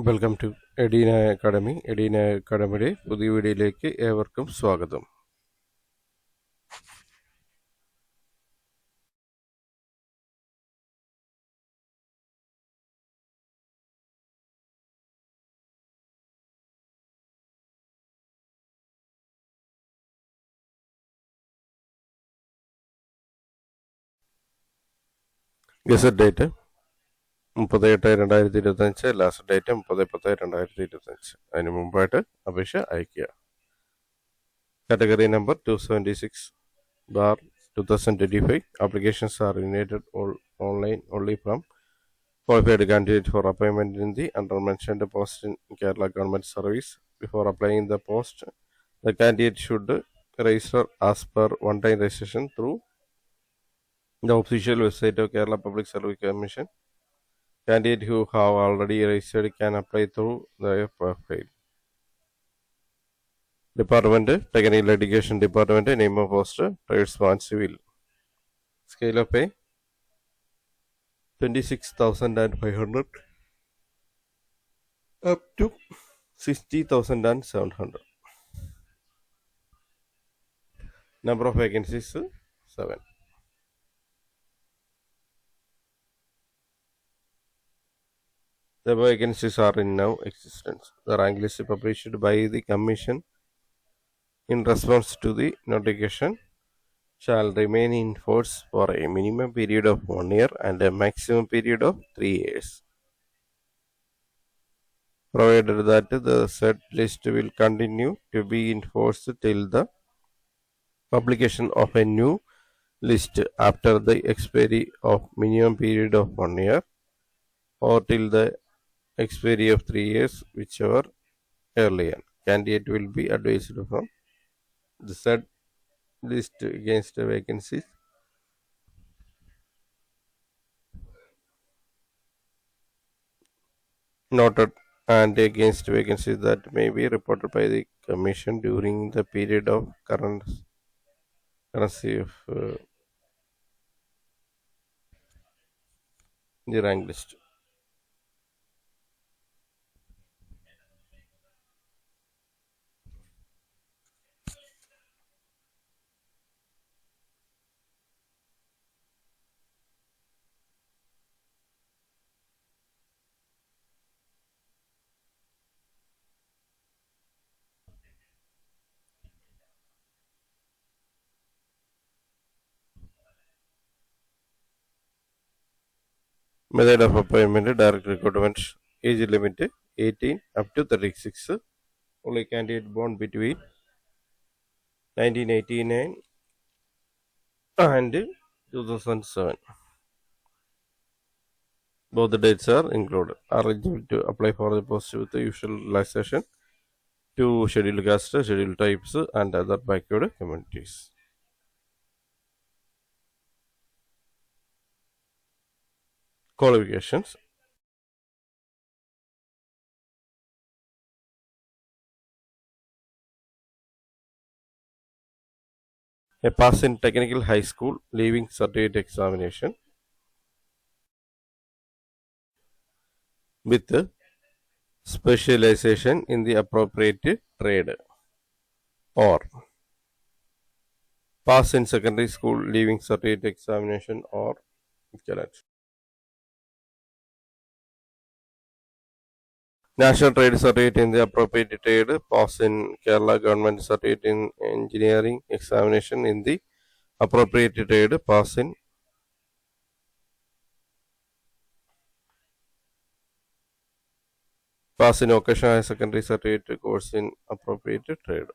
Welcome to Edina academy. Edina അക്കാഡമിയുടെ പുതിയ വീഡിയോയിലേക്ക് ഏവർക്കും സ്വാഗതം. Gazette date 30/8/2025, last date 30/10/2025. അതിന് മുമ്പായിട്ട് അപേക്ഷ അയയ്ക്കുക. Category number 276/2025. Applications are united online only from qualified candidate for appointment in the undermentioned post in Kerala Government Service. Before applying the post, the candidate should register as per one-time registration through the official website of Kerala Public Service Commission. Candidates who have already registered can apply through their profile. Department, Technical Education Department, name of post, tradesman civil. Scale of pay 26,500 up to 60,700. Number of vacancies 7. The vacancies are in now existence. The rank list published by the Commission in response to the notification shall remain in force for a minimum period of 1 year and a maximum period of 3 years, provided that the said list will continue to be in force till the publication of a new list after the expiry of minimum period of 1 year or till the expiry of 3 years, whichever earlier. Candidate will be advised from the said list against the vacancies noted and against vacancies that may be reported by the Commission during the period of currency of the rank list. Method of appointment, direct recruitment, age limit 18 up to 36. Only candidate born between 1989 and 2007. Both the dates are included. Are eligible to apply for the post with the usual relaxation to scheduled caste, scheduled types, and other backward communities. Qualifications: a pass in technical high school leaving certificate examination with specialization in the appropriate trade, or pass in secondary school leaving certificate examination or challenge. National trade certificate in the appropriate trade, pass in Kerala government certificate in engineering examination in the appropriate trade, pass in occasional higher secondary certificate course in appropriate trade.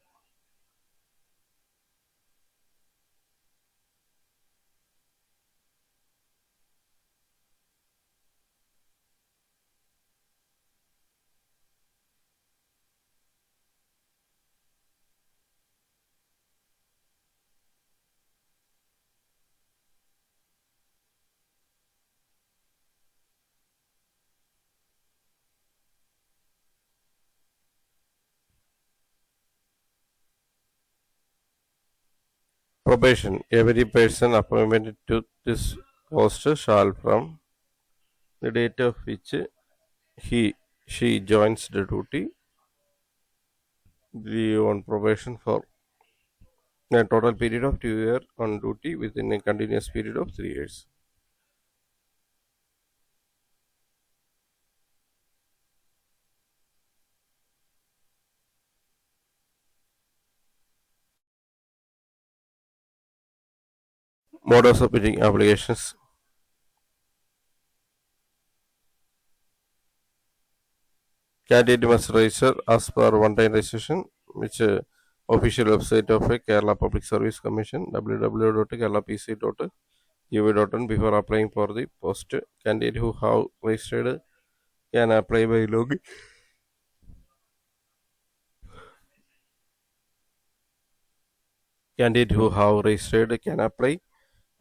Probation: every person appointed to this post shall, from the date of which he she joins the duty on probation for a total period of 2 years on duty within a continuous period of 3 years. Mode of submitting applications. Candidate must register as per one-time registration, which official website of a Kerala Public Service Commission www.keralapc.gov.in before applying for the post. Candidate who have registered can apply by login. Candidate who have registered can apply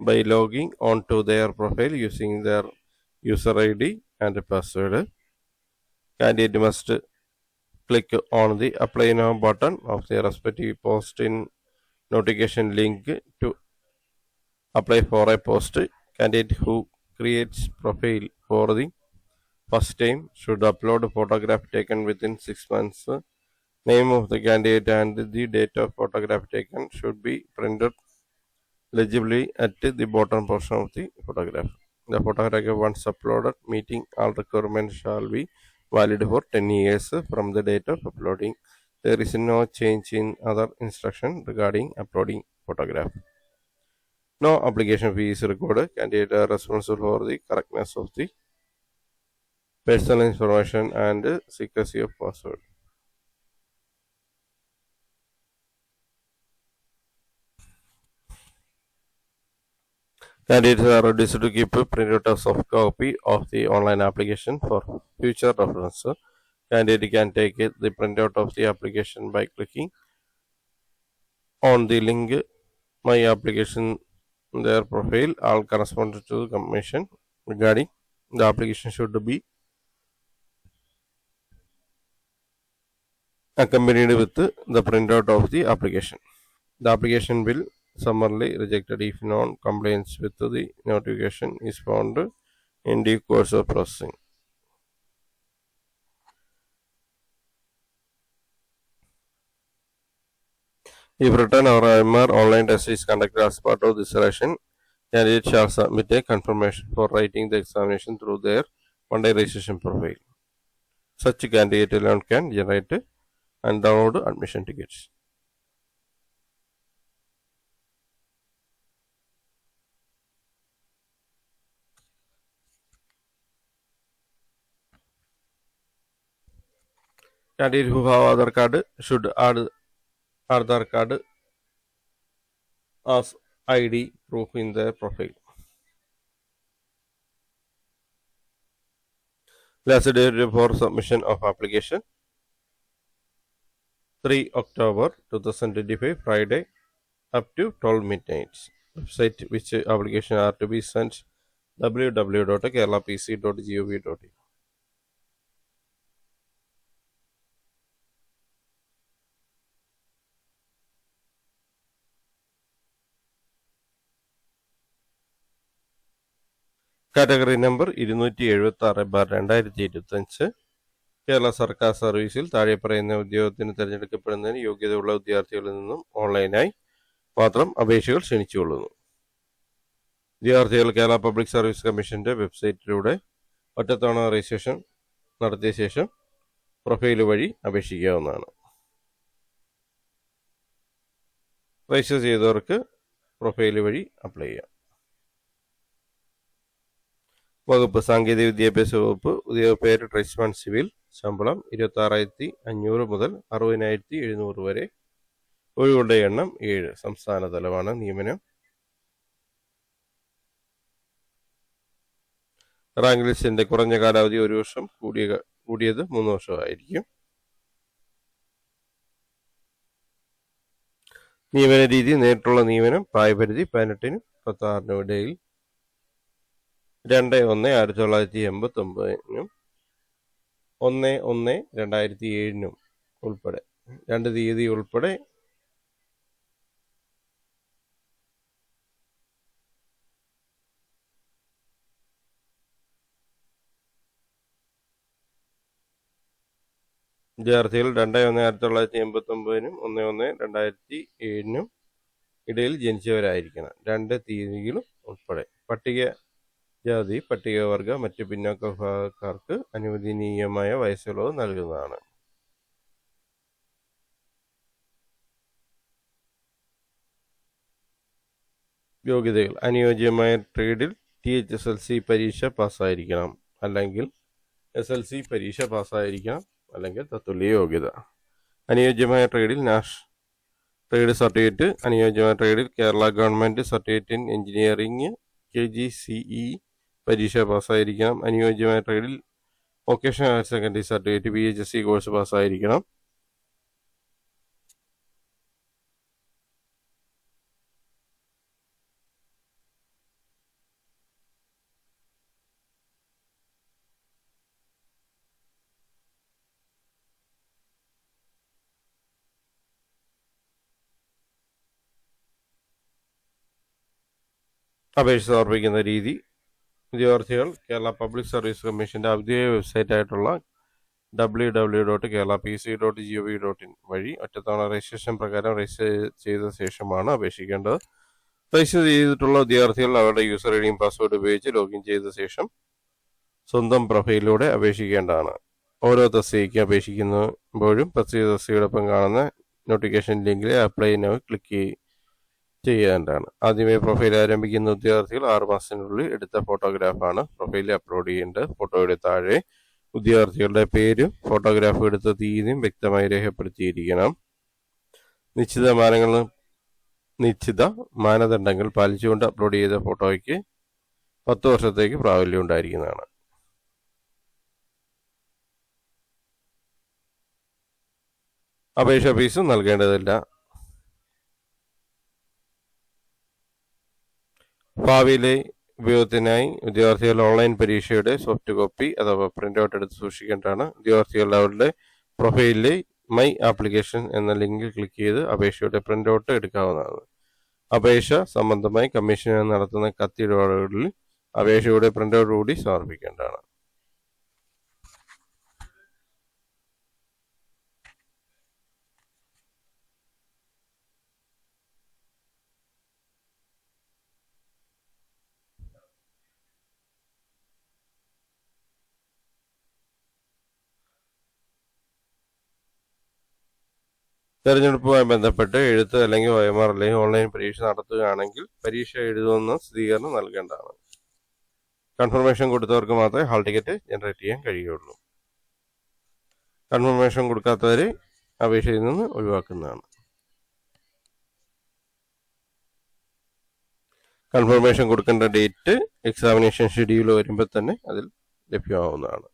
by logging onto their profile using their user ID and password. Candidate must click on the apply now button of their respective post in notification link to apply for a post. Candidate who creates profile for the first time should upload a photograph taken within 6 months. Name of the candidate and the date of photograph taken should be printed legibly at the bottom portion of the photograph. The photograph once uploaded meeting all requirements shall be valid for 10 years from the date of uploading. There is no change in other instruction regarding uploading photograph. No application fee is recorded. Candidate are responsible for the correctness of the personal information and secrecy of password. Candidates are reduced to keep a printout of soft copy of the online application for future reference. Candidate can take the printout of the application by clicking on the link My Application their profile. All corresponding to the commission regarding the application should be accompanied with the printout of the application. The application will summarily rejected if non-compliance with the notification is found in due course of processing. If written or MR online test is conducted as part of this selection, candidate shall submit a confirmation for writing the examination through their one-day registration profile. Such candidate alone can generate and download admission tickets. Candidate who have Aadhaar card should add Aadhaar card as ID proof in their profile. Last date for submission of application 3 October 2025 Friday up to 12 midnight. Website which application are to be sent www.keralapc.gov.in. Category number 276/2025 Kerala സർക്കാർ സർവീസിൽ താഴെ പറയുന്ന ഉദ്യോഗത്തിന് തിരഞ്ഞെടുക്കപ്പെടുന്നതിന് യോഗ്യതയുള്ള വിദ്യാർത്ഥികളിൽ നിന്നും ഓൺലൈനായി മാത്രം അപേക്ഷകൾ ക്ഷണിച്ചുകൊള്ളുന്നു. വിദ്യാർത്ഥികൾ കേരള പബ്ലിക് സർവീസ് കമ്മീഷന്റെ വെബ്സൈറ്റിലൂടെ ഒറ്റത്തവണ രജിസ്ട്രേഷൻ നടത്തിയ ശേഷം പ്രൊഫൈൽ വഴി അപേക്ഷിക്കാവുന്നതാണ്. രജിസ്റ്റർ ചെയ്തവർക്ക് പ്രൊഫൈൽ വഴി അപ്ലൈ ചെയ്യാം. വകുപ്പ് സാങ്കേതിക വിദ്യാഭ്യാസ വകുപ്പ്. ഉദ്യോഗ പേര് ട്രേഡ്സ്മാൻ സിവിൽ. ശമ്പളം 26,500 മുതൽ 60,700 വരെ. ഒഴിവുകളുടെ എണ്ണം 7. സംസ്ഥാന തലമാണ് നിയമനം. റാങ്ക് ലിസ്റ്റിന്റെ കുറഞ്ഞ കാലാവധി 1 വർഷം, കൂടിയത് 3 വർഷമായിരിക്കും. നിയമന രീതി നേരിട്ടുള്ള നിയമനം. പ്രായപരിധി 18-നും 36-നും ഇടയിൽ. 2/1/1989-നും 1/1/2007-നും ഉൾപ്പെടെ 2 തീയതി ഉൾപ്പെടെ വിദ്യാർത്ഥികൾ 2/1/1989 1/1/2007 ഇടയിൽ ജനിച്ചവരായിരിക്കണം. 2 തീയതികളും ഉൾപ്പെടെ. പട്ടികജാതി, പട്ടികവർഗ, മറ്റ് പിന്നോക്ക വിഭാഗക്കാർക്ക് അനുവദനീയമായ വയസ്സിളവ് നൽകുന്നതാണ്. യോഗ്യതകൾ: അനുയോജ്യമായ ട്രേഡിൽ THSLC പരീക്ഷ പാസ്സായിരിക്കണം, അല്ലെങ്കിൽ SLC പരീക്ഷ പാസ്സായിരിക്കണം, അല്ലെങ്കിൽ തത്തുല്യ യോഗ്യത. അനുയോജ്യമായ ട്രേഡിൽ ട്രേഡ് സർട്ടിഫിക്കറ്റ്. അനുയോജ്യമായ ട്രേഡിൽ Kerala government certificate in engineering KGCE പരീക്ഷ പാസ്സായിരിക്കണം. അനുയോജ്യമായ ട്രേഡിൽ vocational higher secondary certificate VHSC course പാസ്സായിരിക്കണം. അപേക്ഷ സമർപ്പിക്കുന്ന രീതി: വിദ്യാർത്ഥികൾ കേരള പബ്ലിക് സർവീസ് കമ്മീഷൻ്റെ ഔദ്യോഗിക വെബ്സൈറ്റായിട്ടുള്ള www.keralapc.gov.in വഴി ഒറ്റത്തവണ രജിസ്ട്രേഷൻ പ്രകാരം രജിസ്റ്റർ ചെയ്ത ശേഷമാണ് അപേക്ഷിക്കേണ്ടത്. രജിസ്റ്റർ ചെയ്തിട്ടുള്ള വിദ്യാർത്ഥികൾ അവരുടെ യൂസർ ഐഡിയും പാസ്വേഡ് ഉപയോഗിച്ച് ലോഗിൻ ചെയ്ത ശേഷം സ്വന്തം പ്രൊഫൈലിലൂടെ അപേക്ഷിക്കേണ്ടതാണ്. ഓരോ തസ്തികയ്ക്ക് അപേക്ഷിക്കുമ്പോഴും പ്രത്യേക തസ്തികയോടൊപ്പം കാണുന്ന നോട്ടിഫിക്കേഷൻ ലിങ്കിൽ അപ്ലൈ നൗ ക്ലിക്ക് ചെയ്യേണ്ടതാണ്. ആദ്യമേ പ്രൊഫൈൽ ആരംഭിക്കുന്ന വിദ്യാർത്ഥികൾ 6 മാസത്തിനുള്ളിൽ എടുത്ത ഫോട്ടോഗ്രാഫാണ് പ്രൊഫൈലിൽ അപ്ലോഡ് ചെയ്യേണ്ടത്. ഫോട്ടോയുടെ താഴെ വിദ്യാർത്ഥികളുടെ പേരും ഫോട്ടോഗ്രാഫ് എടുത്ത തീയതിയും വ്യക്തമായി രേഖപ്പെടുത്തിയിരിക്കണം. നിശ്ചിത മാനദണ്ഡങ്ങൾ പാലിച്ചുകൊണ്ട് അപ്ലോഡ് ചെയ്ത ഫോട്ടോയ്ക്ക് 10 വർഷത്തേക്ക് പ്രാബല്യം ഉണ്ടായിരിക്കുന്നതാണ്. അപേക്ഷാ ഫീസ് നൽകേണ്ടതില്ല. ഭാവിയിലെ ഉപയോഗത്തിനായി വിദ്യാർത്ഥികൾ ഓൺലൈൻ പരീക്ഷയുടെ സോഫ്റ്റ് കോപ്പി അഥവാ പ്രിന്റ് ഔട്ട് എടുത്ത് സൂക്ഷിക്കേണ്ടതാണ്. വിദ്യാർത്ഥികൾ അവരുടെ പ്രൊഫൈലിലെ മൈ ആപ്ലിക്കേഷൻ എന്ന ലിങ്കിൽ ക്ലിക്ക് ചെയ്ത് അപേക്ഷയുടെ പ്രിന്റ് ഔട്ട് എടുക്കാവുന്നതാണ്. അപേക്ഷ സംബന്ധമായി കമ്മീഷൻ നടത്തുന്ന കത്തിടപാടുകളിൽ അപേക്ഷയുടെ പ്രിന്റ് ഔട്ട് കൂടി സമർപ്പിക്കേണ്ടതാണ്. തെരഞ്ഞെടുപ്പുമായി ബന്ധപ്പെട്ട് എഴുത്ത് അല്ലെങ്കിൽ OMR അല്ലെങ്കിൽ ഓൺലൈൻ പരീക്ഷ നടത്തുകയാണെങ്കിൽ പരീക്ഷ എഴുതുന്ന സ്ഥിരീകരണം നൽകേണ്ടതാണ്. കൺഫർമേഷൻ കൊടുത്തവർക്ക് മാത്രമേ ഹാൾ ടിക്കറ്റ് ജനറേറ്റ് ചെയ്യാൻ കഴിയുള്ളൂ. കൺഫർമേഷൻ കൊടുക്കാത്തവരെ അപേക്ഷയിൽ നിന്ന് ഒഴിവാക്കുന്നതാണ്. കൺഫർമേഷൻ കൊടുക്കേണ്ട ഡേറ്റ് എക്സാമിനേഷൻ ഷെഡ്യൂൾ വരുമ്പോൾ തന്നെ അതിൽ ലഭ്യമാവുന്നതാണ്.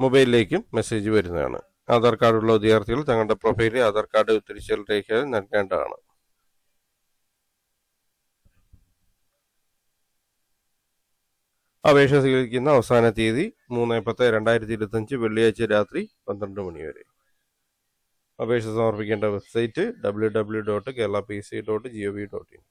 മൊബൈലിലേക്കും മെസ്സേജ് വരുന്നതാണ്. ആധാർ കാർഡുള്ള വിദ്യാർത്ഥികൾ തങ്ങളുടെ പ്രൊഫൈലിൽ ആധാർ കാർഡ് തിരിച്ചൽ രേഖ നൽകേണ്ടതാണ്. അപേക്ഷ സ്വീകരിക്കുന്ന അവസാന തീയതി 3/10/2025 വെള്ളിയാഴ്ച രാത്രി 12 മണി വരെ. അപേക്ഷ സമർപ്പിക്കേണ്ട വെബ്സൈറ്റ് www.keralapc.gov.in.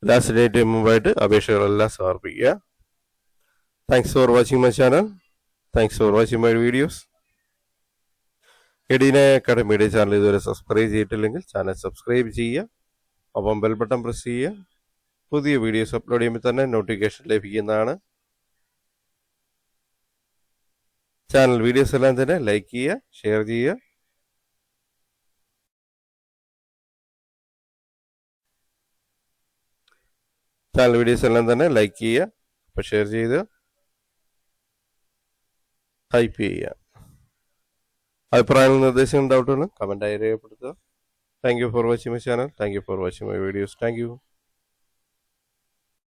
ലാസ്റ്റ് ഡേറ്റ് മുമ്പായിട്ട് അപേക്ഷകളെല്ലാം സമർപ്പിക്കുക. Thanks for watching my channel. Thanks for watching my videos. Edina അക്കാഡമിയുടെ ചാനൽ ഇതുവരെ സബ്സ്ക്രൈബ് ചെയ്തിട്ടില്ലെങ്കിൽ ചാനൽ സബ്സ്ക്രൈബ് ചെയ്യുക. ഒപ്പം ബെൽ ബട്ടൺ പ്രസ് ചെയ്യുക. പുതിയ വീഡിയോസ് അപ്ലോഡ് ചെയ്യുമ്പോൾ തന്നെ നോട്ടിഫിക്കേഷൻ ലഭിക്കുന്നതാണ്. ചാനൽ വീഡിയോസ് എല്ലാം തന്നെ ലൈക്ക് ചെയ്യുക, ഷെയർ ചെയ്യുക. ചാനൽ വീഡിയോസ് എല്ലാം തന്നെ ലൈക്ക് ചെയ്യുക, അപ്പോൾ ഷെയർ ചെയ്ത് ടൈപ്പ് ചെയ്യുക. അഭിപ്രായങ്ങളും നിർദ്ദേശങ്ങളും ഡൗട്ടുകളും കമൻറ്റായി രേഖപ്പെടുത്തുക. Thank you for watching my channel. Thank you for watching my videos. Thank you.